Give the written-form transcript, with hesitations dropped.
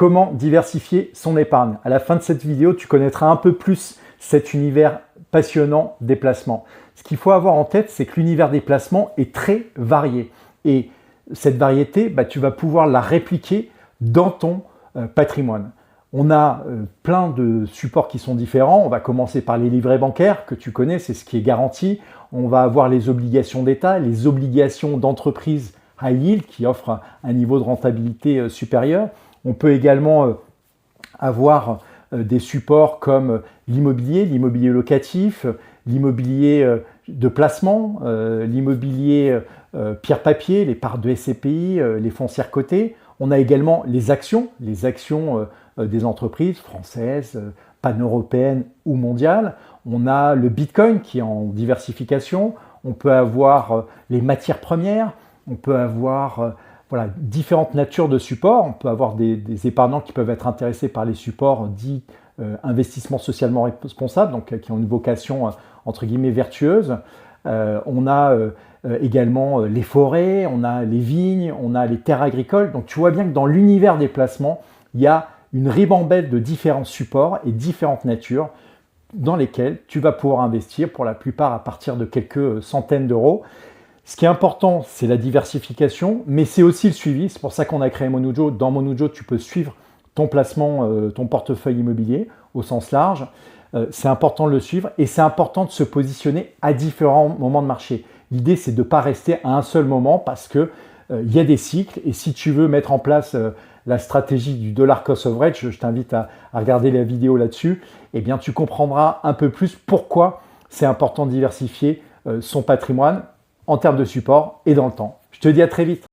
comment diversifier son épargne. À la fin de cette vidéo, tu connaîtras un peu plus cet univers passionnant des placements. Ce qu'il faut avoir en tête, c'est que l'univers des placements est très varié. Et cette variété, tu vas pouvoir la répliquer dans ton patrimoine. On a plein de supports qui sont différents. On va commencer par les livrets bancaires que tu connais, c'est ce qui est garanti. On va avoir les obligations d'État, les obligations d'entreprise high yield qui offrent un niveau de rentabilité supérieur. On peut également avoir des supports comme l'immobilier locatif, l'immobilier de placement, l'immobilier pierre-papier, les parts de SCPI, les foncières cotées. On a également les actions des entreprises françaises, pan-européennes ou mondiales. On a le Bitcoin qui est en diversification. On peut avoir les matières premières. On peut avoir différentes natures de supports. On peut avoir des épargnants qui peuvent être intéressés par les supports dits investissement socialement responsable, donc qui ont une vocation entre guillemets vertueuse. On a également les forêts, on a les vignes, on a les terres agricoles. Donc tu vois bien que dans l'univers des placements, il y a une ribambelle de différents supports et différentes natures dans lesquelles tu vas pouvoir investir, pour la plupart à partir de quelques centaines d'euros. Ce qui est important, c'est la diversification, mais c'est aussi le suivi. C'est pour ça qu'on a créé Monujo. Dans Monujo, tu peux suivre ton placement, ton portefeuille immobilier au sens large. C'est important de le suivre et c'est important de se positionner à différents moments de marché. L'idée, c'est de ne pas rester à un seul moment parce qu'il y a des cycles. Et si tu veux mettre en place la stratégie du dollar cost average, je t'invite à regarder la vidéo là-dessus, eh bien, tu comprendras un peu plus pourquoi c'est important de diversifier son patrimoine en termes de support et dans le temps. Je te dis à très vite.